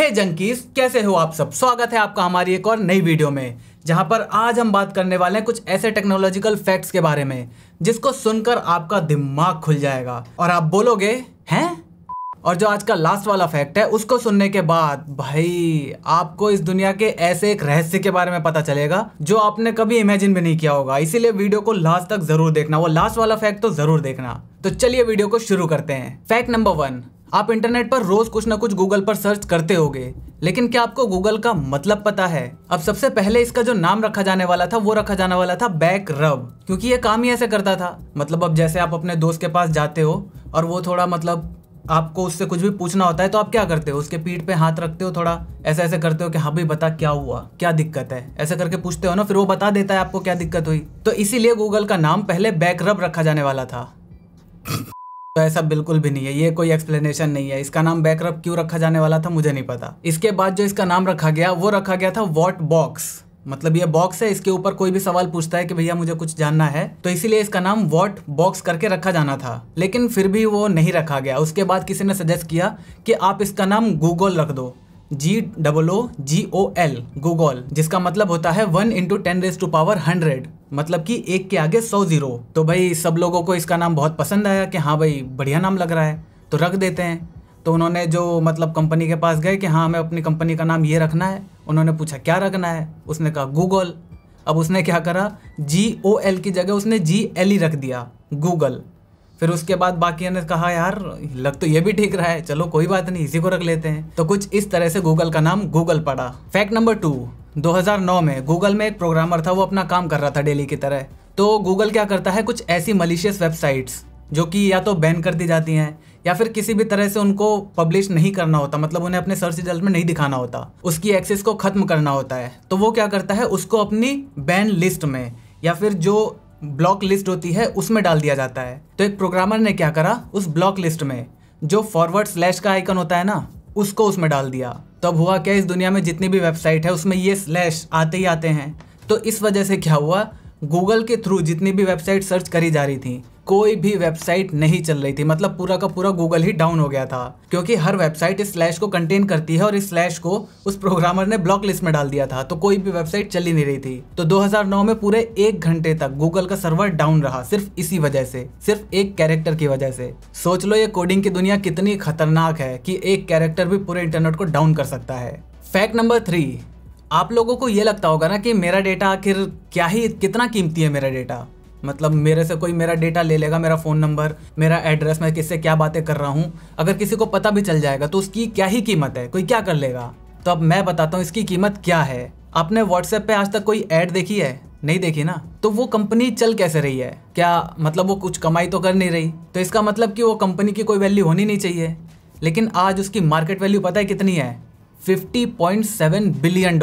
हे जंकीस, कैसे हो आप सब। स्वागत है आपका हमारी एक और नई वीडियो में, जहां पर आज हम बात करने वाले हैं कुछ ऐसे टेक्नोलॉजिकल फैक्ट्स के बारे में जिसको सुनकर आपका दिमाग खुल जाएगा और आप बोलोगे हैं। और जो आज का लास्ट वाला फैक्ट है उसको सुनने के बाद भाई आपको इस दुनिया के ऐसे एक रहस्य के बारे में पता चलेगा जो आपने कभी इमेजिन भी नहीं किया होगा। इसीलिए वीडियो को लास्ट तक जरूर देखना, वो लास्ट वाला फैक्ट तो जरूर देखना। तो चलिए वीडियो को शुरू करते हैं। फैक्ट नंबर 1, आप इंटरनेट पर रोज कुछ ना कुछ गूगल पर सर्च करते होगे, लेकिन क्या आपको गूगल का मतलब पता है? अब सबसे पहले इसका जो नाम रखा जाने वाला था वो रखा जाने वाला था बैक रब, क्योंकि ये काम ही ऐसे करता था। मतलब अब जैसे आप अपने दोस्त के पास जाते हो और वो थोड़ा मतलब आपको उससे कुछ भी पूछना होता है तो आप क्या करते हो, उसके पीठ पे हाथ रखते हो, थोड़ा ऐसे ऐसे करते हो कि हाँ भाई बता क्या हुआ, क्या दिक्कत है, ऐसे करके पूछते हो ना, फिर वो बता देता है आपको क्या दिक्कत हुई। तो इसीलिए गूगल का नाम पहले बैक रब रखा जाने वाला था। तो ऐसा बिल्कुल भी नहीं है, ये कोई एक्सप्लेनेशन नहीं है। इसका नाम बैकरब क्यों रखा जाने वाला था मुझे नहीं पता। इसके बाद जो इसका नाम रखा गया वो रखा गया था व्हाट बॉक्स। मतलब ये बॉक्स है, इसके ऊपर कोई भी सवाल पूछता है कि भैया मुझे कुछ जानना है, तो इसीलिए इसका नाम व्हाट बॉक्स करके रखा जाना था, लेकिन फिर भी वो नहीं रखा गया। उसके बाद किसी ने सजेस्ट किया कि आप इसका नाम गूगल रख दो, GOOGOL, गूगल, जिसका मतलब होता है 1 × 10⁻100, मतलब कि 1 के आगे 100 जीरो। तो भाई सब लोगों को इसका नाम बहुत पसंद आया कि हाँ भाई बढ़िया नाम लग रहा है तो रख देते हैं। तो उन्होंने जो मतलब कंपनी के पास गए कि हाँ हमें अपनी कंपनी का नाम ये रखना है। उन्होंने पूछा क्या रखना है, उसने कहा गूगल। अब उसने क्या करा, GOL की जगह उसने GL ही रख दिया, गूगल। फिर उसके बाद बाकी ने कहा यार लग तो ये भी ठीक रहा है, चलो कोई बात नहीं इसी को रख लेते हैं। तो कुछ इस तरह से गूगल का नाम गूगल पड़ा। फैक्ट नंबर 2, 2009 में गूगल में एक प्रोग्रामर था, वो अपना काम कर रहा था डेली की तरह। तो गूगल क्या करता है, कुछ ऐसी मलिशियस वेबसाइट्स जो कि या तो बैन कर दी जाती हैं या फिर किसी भी तरह से उनको पब्लिश नहीं करना होता, मतलब उन्हें अपने सर्च रिजल्ट में नहीं दिखाना होता, उसकी एक्सेस को खत्म करना होता है। तो वो क्या करता है, उसको अपनी बैन लिस्ट में या फिर जो ब्लॉक लिस्ट होती है उसमें डाल दिया जाता है। तो एक प्रोग्रामर ने क्या करा, उस ब्लॉक लिस्ट में जो / का आइकन होता है ना, उसको उसमें डाल दिया। तब हुआ क्या, इस दुनिया में जितनी भी वेबसाइट है उसमें ये स्लैश आते ही आते हैं। तो इस वजह से क्या हुआ, गूगल के थ्रू जितनी भी वेबसाइट सर्च करी जा रही थी कोई भी वेबसाइट नहीं चल रही थी। मतलब पूरा का पूरा गूगल ही डाउन हो गया था, क्योंकि हर वेबसाइट इस स्लैश को कंटेन करती है और इस स्लैश को उस प्रोग्रामर ने ब्लॉक लिस्ट में डाल दिया था। तो कोई भी वेबसाइट चल ही नहीं रही थी। तो 2009 में पूरे 1 घंटे तक गूगल का सर्वर डाउन रहा, सिर्फ इसी वजह से, सिर्फ एक कैरेक्टर की वजह से। सोच लो ये कोडिंग की दुनिया कितनी खतरनाक है कि एक कैरेक्टर भी पूरे इंटरनेट को डाउन कर सकता है। फैक्ट नंबर 3, आप लोगों को ये लगता होगा ना कि मेरा डेटा आखिर क्या ही कितना कीमती है मेरा डेटा। मतलब मेरे से कोई मेरा डेटा ले लेगा, मेरा फ़ोन नंबर, मेरा एड्रेस, मैं किससे क्या बातें कर रहा हूँ, अगर किसी को पता भी चल जाएगा तो उसकी क्या ही कीमत है, कोई क्या कर लेगा। तो अब मैं बताता हूँ इसकी कीमत क्या है। आपने व्हाट्सएप पे आज तक कोई ऐड देखी है? नहीं देखी ना। तो वो कंपनी चल कैसे रही है? क्या मतलब वो कुछ कमाई तो कर नहीं रही, तो इसका मतलब कि वो कंपनी की कोई वैल्यू होनी नहीं चाहिए। लेकिन आज उसकी मार्केट वैल्यू पता है कितनी है? $50.7 बिलियन।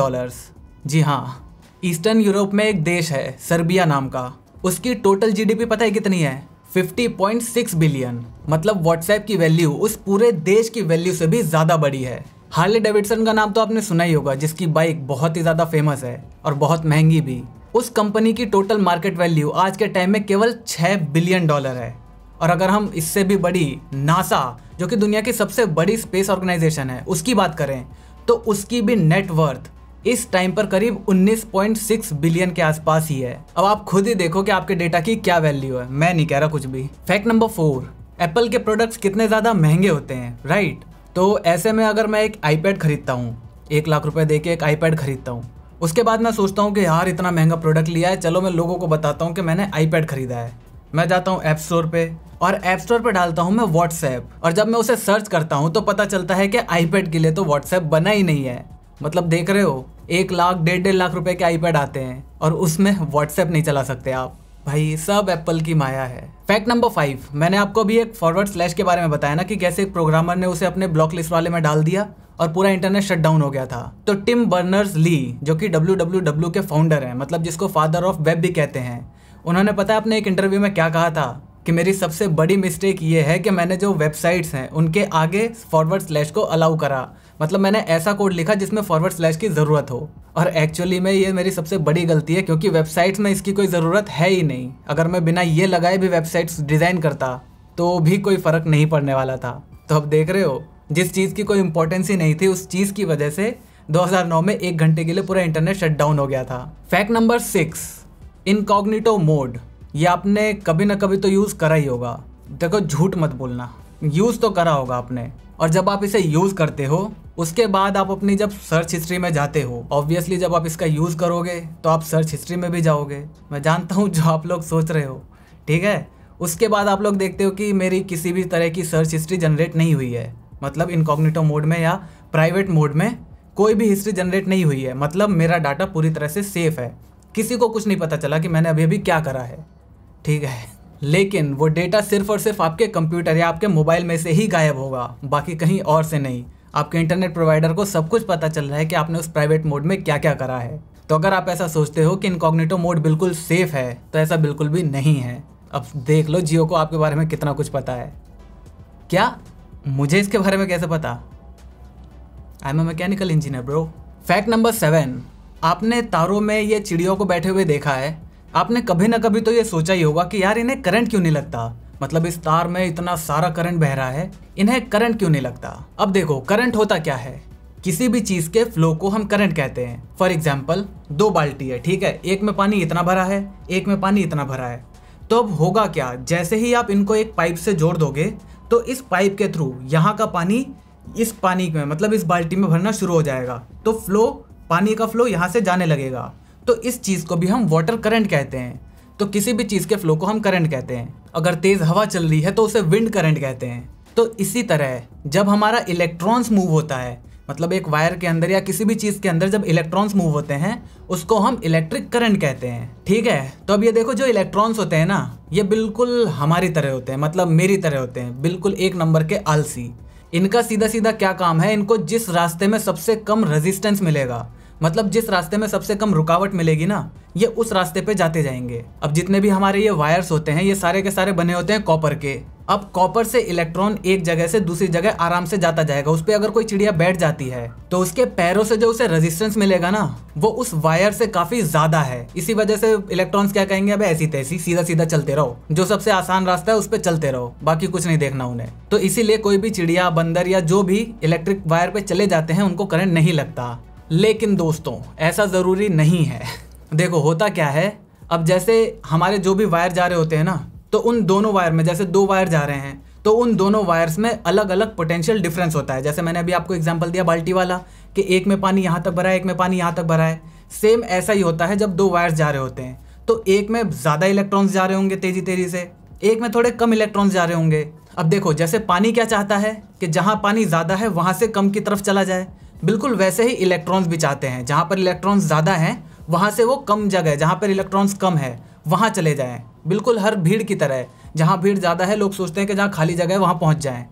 जी हाँ, ईस्टर्न यूरोप में एक देश है सर्बिया नाम का, उसकी टोटल GDP पता है कितनी है? 50.6 बिलियन। मतलब व्हाट्सएप की वैल्यू उस पूरे देश की वैल्यू से भी ज़्यादा बड़ी है। हार्ले डेविडसन का नाम तो आपने सुना ही होगा, जिसकी बाइक बहुत ही ज़्यादा फेमस है और बहुत महंगी भी। उस कंपनी की टोटल मार्केट वैल्यू आज के टाइम में केवल $6 बिलियन है। और अगर हम इससे भी बड़ी नासा, जो कि दुनिया की सबसे बड़ी स्पेस ऑर्गेनाइजेशन है, उसकी बात करें तो उसकी भी नेटवर्थ इस टाइम पर करीब 19.6 बिलियन के आसपास ही है। अब आप खुद ही देखो कि आपके डेटा की क्या वैल्यू है, मैं नहीं कह रहा कुछ भी। फैक्ट नंबर 4, एप्पल के प्रोडक्ट्स कितने ज़्यादा महंगे होते हैं, राइट? तो ऐसे में अगर मैं एक आईपैड खरीदता हूँ, 1 लाख रुपए दे के एक आईपैड खरीदता हूँ, उसके बाद मैं सोचता हूँ कि यार इतना महंगा प्रोडक्ट लिया है, चलो मैं लोगों को बताता हूँ कि मैंने आईपैड खरीदा है। मैं जाता हूँ ऐप स्टोर पे और ऐप स्टोर पे डालता हूँ मैं व्हाट्सएप, और जब मैं उसे सर्च करता हूँ तो पता चलता है कि आईपैड के लिए तो व्हाट्सएप बना ही नहीं है। मतलब देख रहे हो, 1 लाख 1.5 लाख रुपए के आईपैड आते हैं और उसमें व्हाट्सएप नहीं चला सकते आप। भाई सब एप्पल की माया है। फैक्ट नंबर 5, मैंने आपको भी एक / के बारे में बताया ना कि कैसे एक प्रोग्रामर ने उसे अपने ब्लॉक लिस्ट वाले में डाल दिया और पूरा इंटरनेट शट डाउन हो गया था। तो टिम बर्नर्स-ली, जो कि www के फाउंडर हैं, मतलब जिसको फादर ऑफ वेब भी कहते हैं, उन्होंने पता है अपने एक इंटरव्यू में क्या कहा था कि मेरी सबसे बड़ी मिस्टेक ये है कि मैंने जो वेबसाइट्स हैं उनके आगे / को अलाउ करा। मतलब मैंने ऐसा कोड लिखा जिसमें / की ज़रूरत हो, और एक्चुअली में ये मेरी सबसे बड़ी गलती है, क्योंकि वेबसाइट्स में इसकी कोई ज़रूरत है ही नहीं। अगर मैं बिना ये लगाए भी वेबसाइट्स डिज़ाइन करता तो भी कोई फ़र्क नहीं पड़ने वाला था। तो अब देख रहे हो जिस चीज़ की कोई इंपॉर्टेंस ही नहीं थी, उस चीज़ की वजह से 2009 में 1 घंटे के लिए पूरा इंटरनेट शट डाउन हो गया था। Fact number 6, incognito mode. ये आपने कभी ना कभी तो यूज़ करा ही होगा। देखो झूठ मत बोलना, यूज़ तो करा होगा आपने। और जब आप इसे यूज़ करते हो उसके बाद आप अपनी जब सर्च हिस्ट्री में जाते हो, ऑब्वियसली जब आप इसका यूज़ करोगे तो आप सर्च हिस्ट्री में भी जाओगे। मैं जानता हूँ जो आप लोग सोच रहे हो, ठीक है। उसके बाद आप लोग देखते हो कि मेरी किसी भी तरह की सर्च हिस्ट्री जनरेट नहीं हुई है, मतलब इनकॉग्निटो मोड में या प्राइवेट मोड में कोई भी हिस्ट्री जनरेट नहीं हुई है, मतलब मेरा डाटा पूरी तरह से सेफ है। किसी को कुछ नहीं पता चला कि मैंने अभी अभी क्या करा है, ठीक है। लेकिन वो डेटा सिर्फ और सिर्फ आपके कंप्यूटर या आपके मोबाइल में से ही गायब होगा, बाकी कहीं और से नहीं। आपके इंटरनेट प्रोवाइडर को सब कुछ पता चल रहा है कि आपने उस प्राइवेट मोड में क्या क्या करा है। तो अगर आप ऐसा सोचते हो कि इनकॉग्निटो मोड बिल्कुल सेफ है, तो ऐसा बिल्कुल भी नहीं है। अब देख लो जियो को आपके बारे में कितना कुछ पता है। क्या मुझे इसके बारे में कैसे पता? I am a mechanical engineer bro. Fact number 7, आपने तारों में ये चिड़ियों को बैठे हुए देखा है। आपने कभी ना कभी तो ये सोचा ही होगा कि यार इन्हें करंट क्यों नहीं लगता, मतलब इस तार में इतना सारा करंट बह रहा है, इन्हें करंट क्यों नहीं लगता। अब देखो करंट होता क्या है, किसी भी चीज के फ्लो को हम करंट कहते हैं। फॉर एग्जाम्पल 2 बाल्टी है, ठीक है, एक में पानी इतना भरा है, एक में पानी इतना भरा है। तो अब होगा क्या, जैसे ही आप इनको एक पाइप से जोड़ दोगे तो इस पाइप के थ्रू यहाँ का पानी इस पानी में, मतलब इस बाल्टी में भरना शुरू हो जाएगा। तो फ्लो, पानी का फ्लो यहाँ से जाने लगेगा। तो इस चीज को भी हम वाटर करंट कहते हैं। तो किसी भी चीज के फ्लो को हम करंट कहते हैं। अगर तेज हवा चल रही है तो उसे विंड करंट कहते हैं। तो इसी तरह जब हमारा इलेक्ट्रॉन्स मूव होता है, मतलब एक वायर के अंदर या किसी भी चीज के अंदर जब इलेक्ट्रॉन्स मूव होते हैं, उसको हम इलेक्ट्रिक करंट कहते हैं, ठीक है। तो अब ये देखो जो इलेक्ट्रॉन्स होते हैं ना, ये बिल्कुल हमारी तरह होते हैं, मतलब मेरी तरह होते हैं, बिल्कुल एक नंबर के आलसी। इनका सीधा सीधा क्या काम है, इनको जिस रास्ते में सबसे कम रेजिस्टेंस मिलेगा, मतलब जिस रास्ते में सबसे कम रुकावट मिलेगी ना, ये उस रास्ते पे जाते जाएंगे। अब जितने भी हमारे ये वायर्स होते हैं, ये सारे के सारे बने होते हैं कॉपर के। अब कॉपर से इलेक्ट्रॉन एक जगह से दूसरी जगह आराम से जाता जाएगा। उस पर अगर कोई चिड़िया बैठ जाती है तो उसके पैरों से जो उसे रेजिस्टेंस मिलेगा ना, वो उस वायर से काफी ज्यादा है। इसी वजह से इलेक्ट्रॉन्स क्या कहेंगे, अब ऐसी तैसी सीधा सीधा चलते रहो, जो सबसे आसान रास्ता है उस पर चलते रहो, बाकी कुछ नहीं देखना उन्हें। तो इसीलिए कोई भी चिड़िया, बंदर या जो भी इलेक्ट्रिक वायर पे चले जाते हैं उनको करंट नहीं लगता। लेकिन दोस्तों ऐसा जरूरी नहीं है। देखो होता क्या है, अब जैसे हमारे जो भी वायर जा रहे होते हैं ना, तो उन दोनों वायर में, जैसे 2 वायर जा रहे हैं तो उन दोनों वायर्स में अलग अलग पोटेंशियल डिफरेंस होता है। जैसे मैंने अभी आपको एग्जांपल दिया बाल्टी वाला कि एक में पानी यहाँ तक भरा है, एक में पानी यहाँ तक भरा है। सेम ऐसा ही होता है जब 2 वायर्स जा रहे होते हैं, तो एक में ज़्यादा इलेक्ट्रॉन्स जा रहे होंगे तेजी तेजी से, एक में थोड़े कम इलेक्ट्रॉन्स जा रहे होंगे। अब देखो जैसे पानी क्या चाहता है कि जहाँ पानी ज़्यादा है वहाँ से कम की तरफ चला जाए, बिल्कुल वैसे ही इलेक्ट्रॉन्स भी चाहते हैं जहाँ पर इलेक्ट्रॉन्स ज़्यादा हैं वहाँ से वो कम जगह जहाँ पर इलेक्ट्रॉन्स कम है वहाँ चले जाएं। बिल्कुल हर भीड़ की तरह, जहाँ भीड़ ज़्यादा है लोग सोचते हैं कि जहाँ खाली जगह है वहाँ पहुँच जाएं।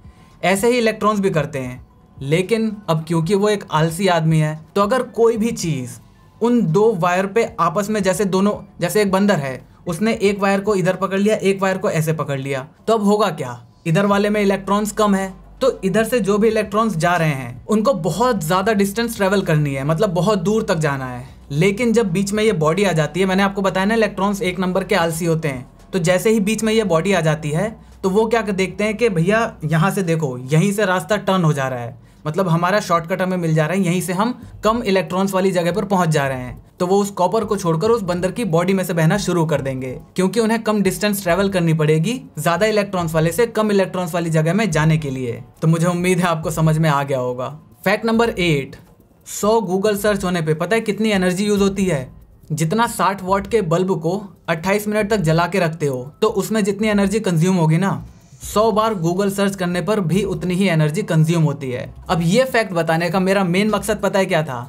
ऐसे ही इलेक्ट्रॉन्स भी करते हैं। लेकिन अब क्योंकि वो एक आलसी आदमी है, तो अगर कोई भी चीज़ उन 2 वायर पे आपस में, जैसे दोनों, जैसे एक बंदर है, उसने एक वायर को इधर पकड़ लिया, एक वायर को ऐसे पकड़ लिया, तो अब होगा क्या, इधर वाले में इलेक्ट्रॉन्स कम है, तो इधर से जो भी इलेक्ट्रॉन्स जा रहे हैं उनको बहुत ज़्यादा डिस्टेंस ट्रेवल करनी है, मतलब बहुत दूर तक जाना है। लेकिन जब बीच में ये बॉडी आ जाती है, मैंने आपको बताया ना इलेक्ट्रॉन्स एक नंबर के आलसी होते हैं, तो जैसे ही बीच में ये बॉडी आ जाती है तो वो क्या देखते हैं कि भैया यहाँ से देखो, यहीं से रास्ता टर्न हो जा रहा है, मतलब हमारा शॉर्टकट हमें मिल जा रहा है, यहीं से हम कम इलेक्ट्रॉन्स वाली जगह पर पहुंच जा रहे हैं। तो वो उस कॉपर को छोड़कर उस बंदर की बॉडी में से बहना शुरू कर देंगे, क्योंकि उन्हें कम डिस्टेंस ट्रेवल करनी पड़ेगी ज्यादा इलेक्ट्रॉन्स वाले से कम इलेक्ट्रॉन्स वाली जगह में जाने के लिए। तो मुझे उम्मीद है आपको समझ में आ गया होगा। फैक्ट नंबर 8, 100 गूगल सर्च होने पे पता है कितनी एनर्जी यूज होती है? जितना 60 वॉट के बल्ब को 28 मिनट तक जला के रखते हो, तो उसमें जितनी एनर्जी कंज्यूम होगी ना, 100 बार गूगल सर्च करने पर भी उतनी ही एनर्जी कंज्यूम होती है। अब ये फैक्ट बताने का मेरा मेन मकसद पता है क्या था?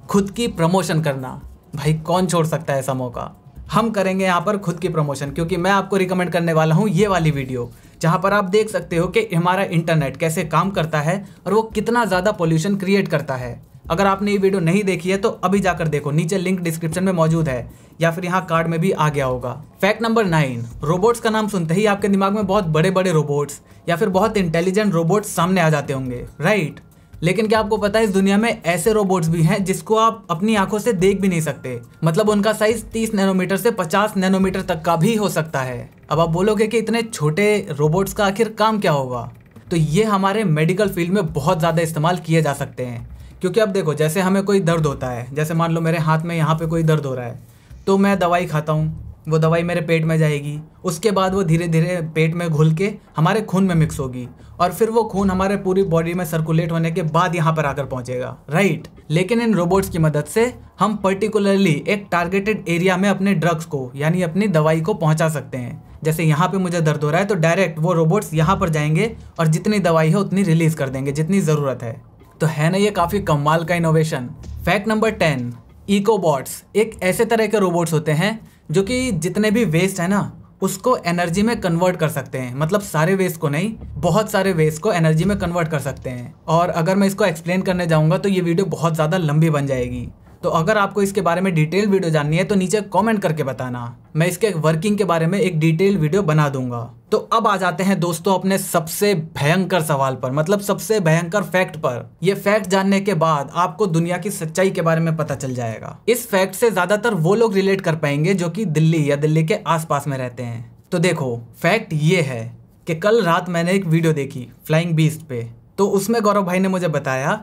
खुद की प्रमोशन करना। भाई कौन छोड़ सकता है ऐसा मौका? हम करेंगे यहाँ पर खुद की प्रमोशन, क्योंकि मैं आपको रिकमेंड करने वाला हूँ ये वाली वीडियो, जहाँ पर आप देख सकते हो कि हमारा इंटरनेट कैसे काम करता है और वो कितना ज़्यादा पोल्यूशन क्रिएट करता है। अगर आपने ये वीडियो नहीं देखी है तो अभी जाकर देखो, नीचे लिंक डिस्क्रिप्शन में मौजूद है या फिर यहाँ कार्ड में भी आ गया होगा। फैक्ट नंबर 9, रोबोट्स का नाम सुनते ही आपके दिमाग में बहुत बड़े बड़े रोबोट्स या फिर बहुत इंटेलिजेंट रोबोट्स सामने आ जाते होंगे, राइट? लेकिन क्या आपको पता है इस दुनिया में ऐसे रोबोट्स भी हैं जिसको आप अपनी आंखों से देख भी नहीं सकते, मतलब उनका साइज 30 नैनोमीटर से 50 नैनोमीटर तक का भी हो सकता है। अब आप बोलोगे कि इतने छोटे रोबोट्स का आखिर काम क्या होगा? तो ये हमारे मेडिकल फील्ड में बहुत ज़्यादा इस्तेमाल किए जा सकते हैं। क्योंकि अब देखो, जैसे हमें कोई दर्द होता है, जैसे मान लो मेरे हाथ में यहाँ पे कोई दर्द हो रहा है, तो मैं दवाई खाता हूँ, वो दवाई मेरे पेट में जाएगी, उसके बाद वो धीरे धीरे पेट में घुल के हमारे खून में मिक्स होगी और फिर वो खून हमारे पूरी बॉडी में सर्कुलेट होने के बाद यहाँ पर आकर पहुँचेगा, राइट। लेकिन इन रोबोट्स की मदद से हम पर्टिकुलरली एक टारगेटेड एरिया में अपने ड्रग्स को यानी अपनी दवाई को पहुँचा सकते हैं। जैसे यहाँ पे मुझे दर्द हो रहा है तो डायरेक्ट वो रोबोट्स यहाँ पर जाएंगे और जितनी दवाई है उतनी रिलीज कर देंगे जितनी ज़रूरत है। तो है ना ये काफ़ी कमाल का इनोवेशन। फैक्ट नंबर 10, इकोबॉट्स एक ऐसे तरह के रोबोट्स होते हैं जो कि जितने भी वेस्ट है ना उसको एनर्जी में कन्वर्ट कर सकते हैं। मतलब सारे वेस्ट को नहीं, बहुत सारे वेस्ट को एनर्जी में कन्वर्ट कर सकते हैं। और अगर मैं इसको एक्सप्लेन करने जाऊंगा तो ये वीडियो बहुत ज़्यादा लंबी बन जाएगी। तो अगर आपको इसके बारे में डिटेल वीडियो जाननी है तो नीचे कमेंट करके बताना, मैं इसके वर्किंग के बारे में एक डिटेल वीडियो बना दूंगा। तो अब आ जाते हैं दोस्तों अपने सबसे भयंकर सवाल पर, मतलब सबसे भयंकर फैक्ट पर। ये फैक्ट जानने के बाद आपको दुनिया की सच्चाई के बारे में पता चल जाएगा। इस फैक्ट से ज्यादातर वो लोग रिलेट कर पाएंगे जो कि दिल्ली या दिल्ली के आसपास में रहते हैं। तो देखो, फैक्ट ये है कि कल रात मैंने एक वीडियो देखी फ्लाइंग बीस्ट पे। तो उसमें गौरव भाई ने मुझे बताया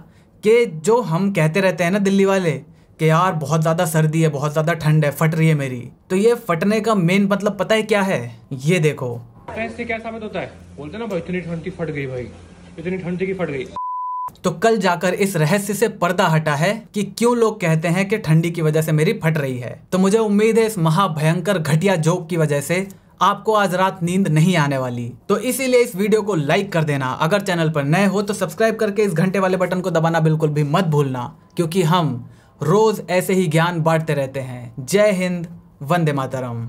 कि जो हम कहते रहते हैं ना दिल्ली वाले कि यार बहुत ज़्यादा सर्दी है, बहुत ज़्यादा ठंड है, फट रही है मेरी, तो ये फटने का मेन मतलब पता है क्या है? ये देखो, इससे क्या साबित होता है? बोलते ना भाई इतनी ठंड थी फट गई, भाई इतनी ठंड थी कि फट गई। तो कल जाकर इस रहस्य से पर्दा हटा है कि क्यों लोग कहते हैं कि ठंडी की वजह से मेरी फट रही है। तो मुझे उम्मीद है इस महाभयंकर घटिया जोक की वजह से आपको आज रात नींद नहीं आने वाली। तो इसीलिए इस वीडियो को लाइक कर देना, अगर चैनल पर नए हो तो सब्सक्राइब करके इस घंटे वाले बटन को दबाना बिल्कुल भी मत भूलना, क्योंकि हम रोज ऐसे ही ज्ञान बांटते रहते हैं। जय हिंद, वंदे मातरम।